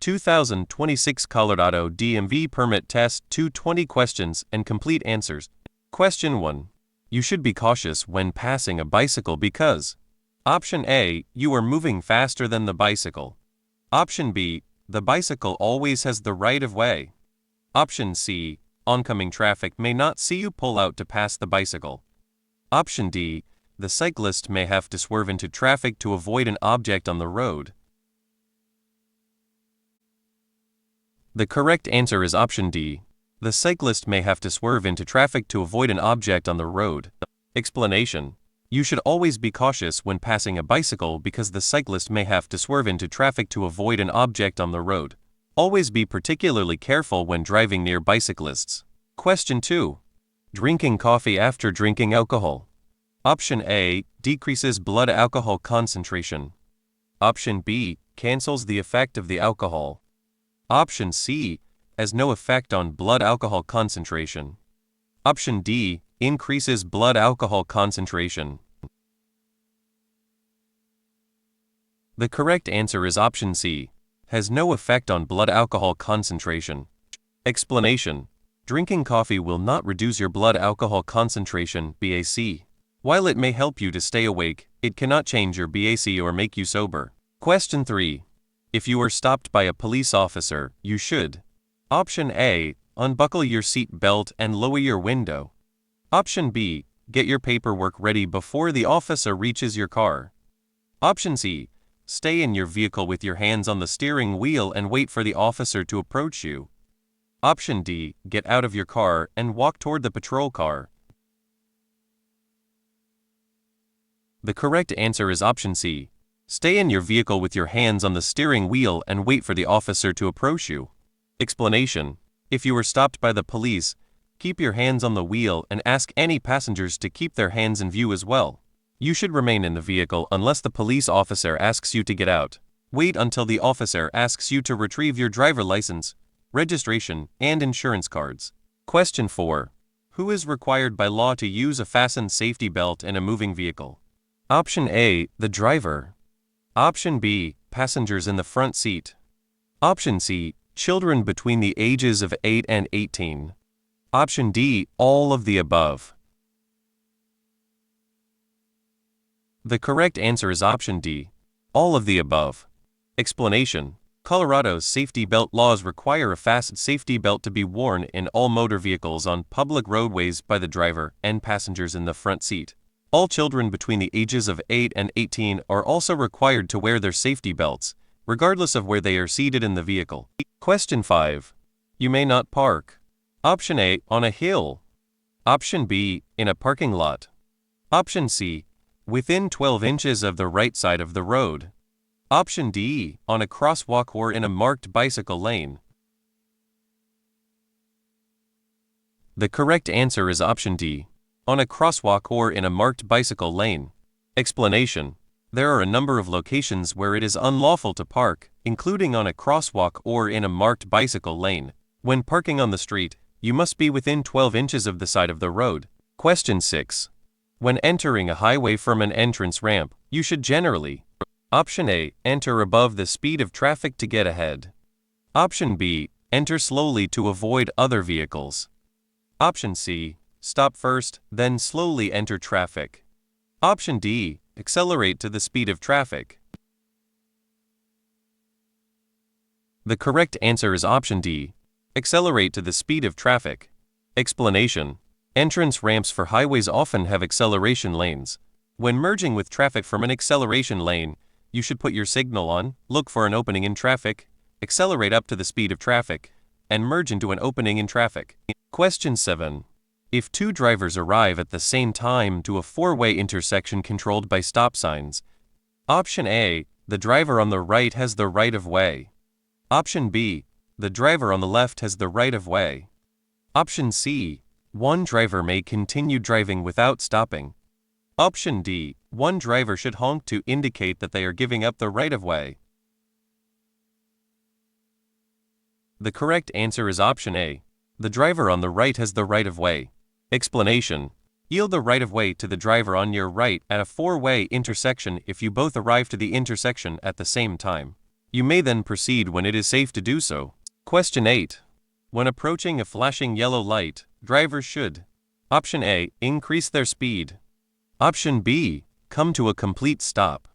2026 Colorado DMV Permit Test 220 questions and complete answers. Question 1. You should be cautious when passing a bicycle because Option A, you are moving faster than the bicycle. Option B, the bicycle always has the right of way. Option C, oncoming traffic may not see you pull out to pass the bicycle. Option D, the cyclist may have to swerve into traffic to avoid an object on the road. The correct answer is option D. The cyclist may have to swerve into traffic to avoid an object on the road. Explanation. You should always be cautious when passing a bicycle because the cyclist may have to swerve into traffic to avoid an object on the road. Always be particularly careful when driving near bicyclists. Question 2. Drinking coffee after drinking alcohol. Option A, decreases blood alcohol concentration. Option B, cancels the effect of the alcohol. Option C, has no effect on blood alcohol concentration. Option D, increases blood alcohol concentration. The correct answer is option C, has no effect on blood alcohol concentration. Explanation. Drinking coffee will not reduce your blood alcohol concentration, BAC. While it may help you to stay awake, it cannot change your BAC or make you sober. Question 3. If you are stopped by a police officer, you should. Option A, unbuckle your seat belt and lower your window. Option B, get your paperwork ready before the officer reaches your car. Option C, stay in your vehicle with your hands on the steering wheel and wait for the officer to approach you. Option D, get out of your car and walk toward the patrol car. The correct answer is option C. Stay in your vehicle with your hands on the steering wheel and wait for the officer to approach you. Explanation. If you are stopped by the police, keep your hands on the wheel and ask any passengers to keep their hands in view as well. You should remain in the vehicle unless the police officer asks you to get out. Wait until the officer asks you to retrieve your driver license, registration, and insurance cards. Question 4. Who is required by law to use a fastened safety belt in a moving vehicle? Option A, the driver. Option B, passengers in the front seat. Option C, children between the ages of 8 and 18. Option D, all of the above. The correct answer is option D, all of the above. Explanation. Colorado's safety belt laws require a fastened safety belt to be worn in all motor vehicles on public roadways by the driver and passengers in the front seat. All children between the ages of 8 and 18 are also required to wear their safety belts, regardless of where they are seated in the vehicle. Question 5. You may not park. Option A, on a hill. Option B, in a parking lot. Option C, within 12 inches of the right side of the road. Option D, on a crosswalk or in a marked bicycle lane. The correct answer is option D, on a crosswalk or in a marked bicycle lane. Explanation. There are a number of locations where it is unlawful to park, including on a crosswalk or in a marked bicycle lane. When parking on the street, you must be within 12 inches of the side of the road. Question 6. When entering a highway from an entrance ramp, you should generally: Option A, enter above the speed of traffic to get ahead. Option B, enter slowly to avoid other vehicles. Option C, stop first, then slowly enter traffic. Option D, accelerate to the speed of traffic. The correct answer is option D, accelerate to the speed of traffic. Explanation. Entrance ramps for highways often have acceleration lanes. When merging with traffic from an acceleration lane, you should put your signal on, look for an opening in traffic, accelerate up to the speed of traffic, and merge into an opening in traffic. Question 7. If two drivers arrive at the same time to a four-way intersection controlled by stop signs, Option A, the driver on the right has the right of way. Option B, the driver on the left has the right of way. Option C, one driver may continue driving without stopping. Option D, one driver should honk to indicate that they are giving up the right of way. The correct answer is option A. The driver on the right has the right of way. Explanation. Yield the right of way to the driver on your right at a four-way intersection if you both arrive to the intersection at the same time. You may then proceed when it is safe to do so. Question 8. When approaching a flashing yellow light, drivers should: Option A, increase their speed. Option B, come to a complete stop.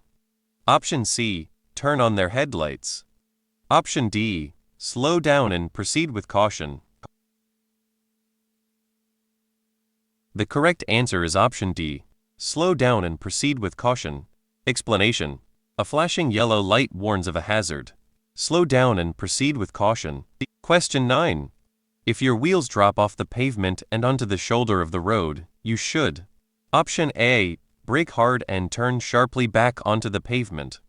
Option C, turn on their headlights. Option D, slow down and proceed with caution. The correct answer is option D, slow down and proceed with caution. Explanation: a flashing yellow light warns of a hazard. Slow down and proceed with caution. Question 9. If your wheels drop off the pavement and onto the shoulder of the road, you should: Option A, brake hard and turn sharply back onto the pavement.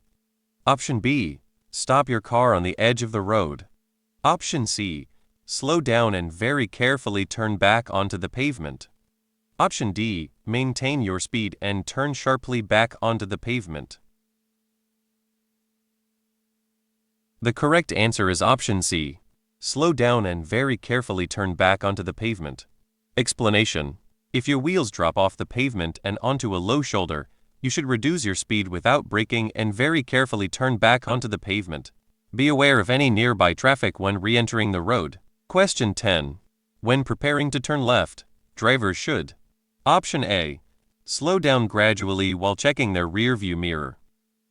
Option B, stop your car on the edge of the road. Option C, slow down and very carefully turn back onto the pavement. Option D, maintain your speed and turn sharply back onto the pavement. The correct answer is option C, slow down and very carefully turn back onto the pavement. Explanation: if your wheels drop off the pavement and onto a low shoulder, you should reduce your speed without braking and very carefully turn back onto the pavement. Be aware of any nearby traffic when re-entering the road. Question 10. When preparing to turn left, drivers should: Option A, slow down gradually while checking their rear-view mirror.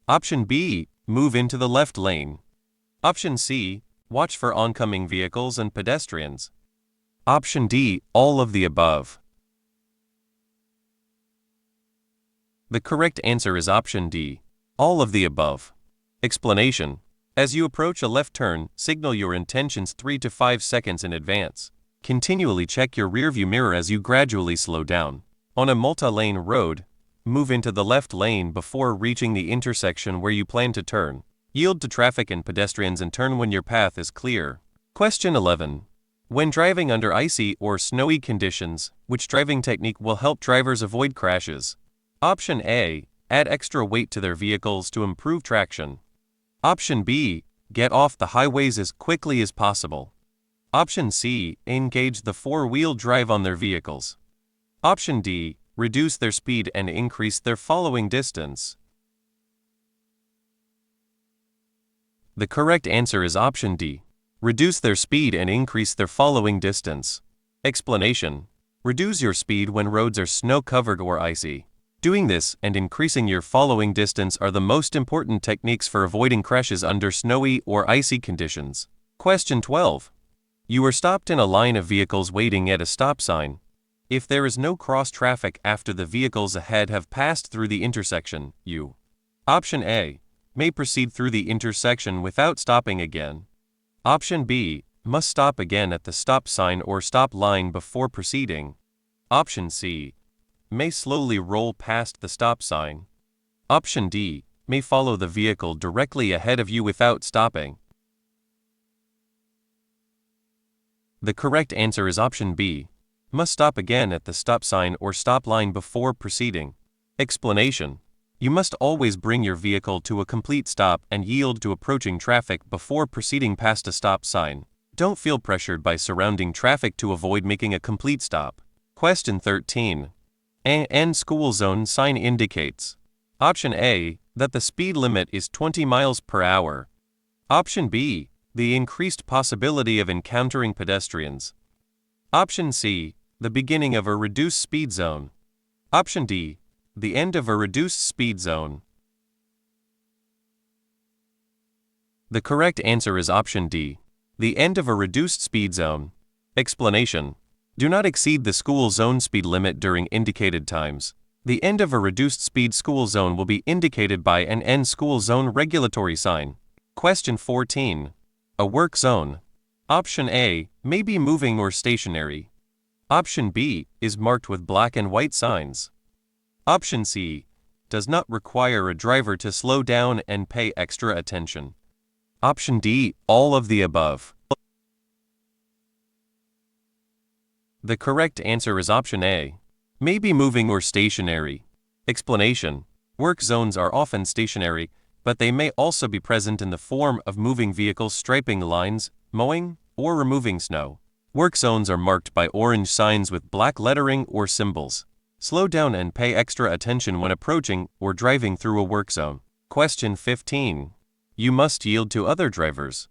Option B, move into the left lane. Option C, watch for oncoming vehicles and pedestrians. Option D, all of the above. The correct answer is option D, all of the above. Explanation: as you approach a left turn, signal your intentions 3 to 5 seconds in advance. Continually check your rearview mirror as you gradually slow down. On a multi-lane road, move into the left lane before reaching the intersection where you plan to turn. Yield to traffic and pedestrians and turn when your path is clear. Question 11. When driving under icy or snowy conditions, which driving technique will help drivers avoid crashes? Option A, add extra weight to their vehicles to improve traction. Option B, get off the highways as quickly as possible. Option C, engage the four-wheel drive on their vehicles. Option D, reduce their speed and increase their following distance. The correct answer is option D, reduce their speed and increase their following distance. Explanation: reduce your speed when roads are snow-covered or icy. Doing this and increasing your following distance are the most important techniques for avoiding crashes under snowy or icy conditions. Question 12. You are stopped in a line of vehicles waiting at a stop sign. If there is no cross traffic after the vehicles ahead have passed through the intersection, you: Option A, may proceed through the intersection without stopping again. Option B, must stop again at the stop sign or stop line before proceeding. Option C, may slowly roll past the stop sign. Option D, may follow the vehicle directly ahead of you without stopping. The correct answer is option B, must stop again at the stop sign or stop line before proceeding. Explanation: you must always bring your vehicle to a complete stop and yield to approaching traffic before proceeding past a stop sign. Don't feel pressured by surrounding traffic to avoid making a complete stop. Question 13. An school zone sign indicates: Option A, that the speed limit is 20 miles per hour. Option B, the increased possibility of encountering pedestrians. Option C, the beginning of a reduced speed zone. Option D, the end of a reduced speed zone. The correct answer is option D, the end of a reduced speed zone. Explanation: do not exceed the school zone speed limit during indicated times. The end of a reduced speed school zone will be indicated by an end school zone regulatory sign. Question 14. A work zone. Option A, may be moving or stationary. Option B, is marked with black and white signs. Option C, does not require a driver to slow down and pay extra attention. Option D, all of the above. The correct answer is option A, may be moving or stationary. Explanation: work zones are often stationary, but they may also be present in the form of moving vehicles striping lines, mowing, or removing snow. Work zones are marked by orange signs with black lettering or symbols. Slow down and pay extra attention when approaching or driving through a work zone. Question 15. you must yield to other drivers.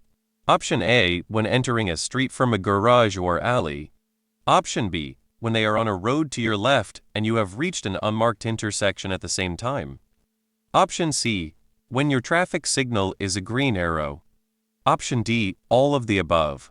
Option A, when entering a street from a garage or alley. Option B, when they are on a road to your left and you have reached an unmarked intersection at the same time. Option C, when your traffic signal is a green arrow. Option D, all of the above.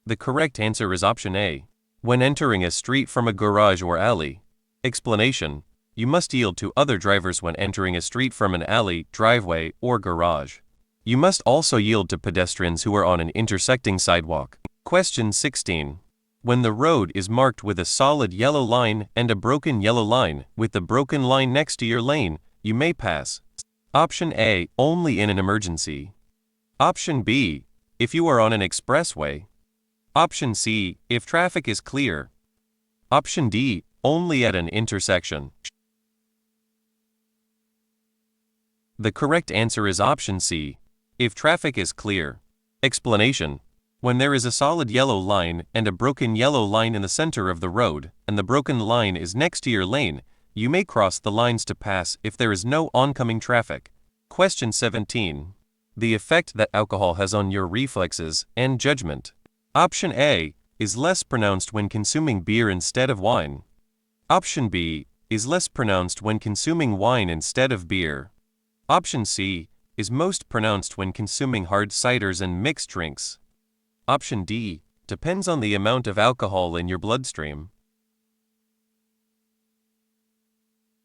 The correct answer is option A, when entering a street from a garage or alley. Explanation: you must yield to other drivers when entering a street from an alley, driveway, or garage. You must also yield to pedestrians who are on an intersecting sidewalk. Question 16. When the road is marked with a solid yellow line and a broken yellow line, with the broken line next to your lane, you may pass. Option A, only in an emergency. Option B, if you are on an expressway. Option C, if traffic is clear. Option D, only at an intersection. The correct answer is option C, if traffic is clear. Explanation: when there is a solid yellow line and a broken yellow line in the center of the road, and the broken line is next to your lane, you may cross the lines to pass if there is no oncoming traffic. Question 17. The effect that alcohol has on your reflexes and judgment. Option A is less pronounced when consuming beer instead of wine. Option B is less pronounced when consuming wine instead of beer. Option C is most pronounced when consuming hard ciders and mixed drinks. Option D depends on the amount of alcohol in your bloodstream.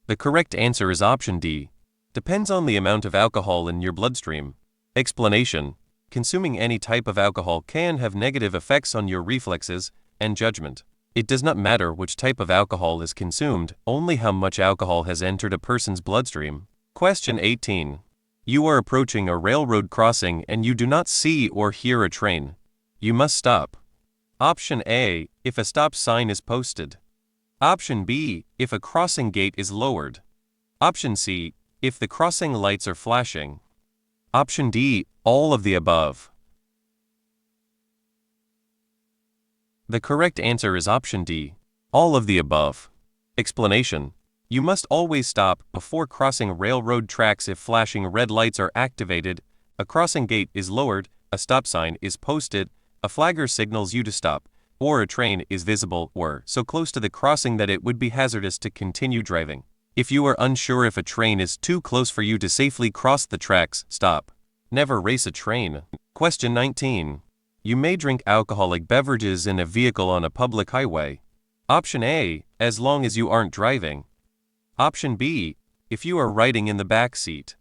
The correct answer is option D, depends on the amount of alcohol in your bloodstream. Explanation: consuming any type of alcohol can have negative effects on your reflexes and judgment. It does not matter which type of alcohol is consumed, only how much alcohol has entered a person's bloodstream. Question 18. You are approaching a railroad crossing and you do not see or hear a train. You must stop. Option A, if a stop sign is posted. Option B, if a crossing gate is lowered. Option C, if the crossing lights are flashing. Option D, all of the above. The correct answer is option D, all of the above. Explanation: you must always stop before crossing railroad tracks if flashing red lights are activated, a crossing gate is lowered, a stop sign is posted, a flagger signals you to stop, or a train is visible or so close to the crossing that it would be hazardous to continue driving. If you are unsure if a train is too close for you to safely cross the tracks, stop. Never race a train. Question 19. You may drink alcoholic beverages in a vehicle on a public highway. Option A, as long as you aren't driving. Option B, if you are riding in the back seat.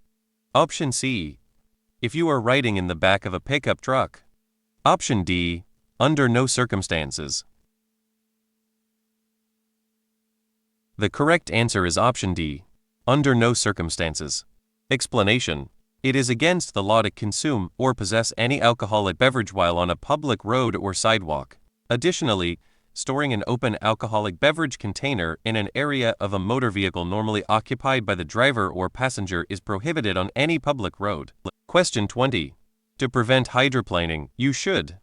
Option C, if you are riding in the back of a pickup truck. Option D, under no circumstances. The correct answer is option D, under no circumstances. Explanation: it is against the law to consume or possess any alcoholic beverage while on a public road or sidewalk. Additionally, storing an open alcoholic beverage container in an area of a motor vehicle normally occupied by the driver or passenger is prohibited on any public road. Question 20. To prevent hydroplaning, you should.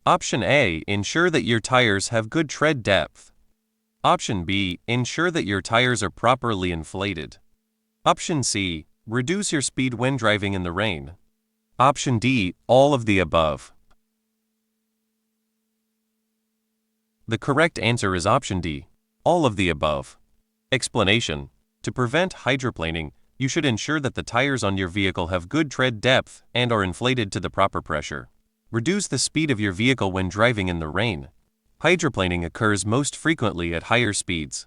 Option A, ensure that your tires have good tread depth. Option B, ensure that your tires are properly inflated. Option C, reduce your speed when driving in the rain. Option D, all of the above. The correct answer is option D, all of the above. Explanation: to prevent hydroplaning, you should ensure that the tires on your vehicle have good tread depth and are inflated to the proper pressure. Reduce the speed of your vehicle when driving in the rain. Hydroplaning occurs most frequently at higher speeds.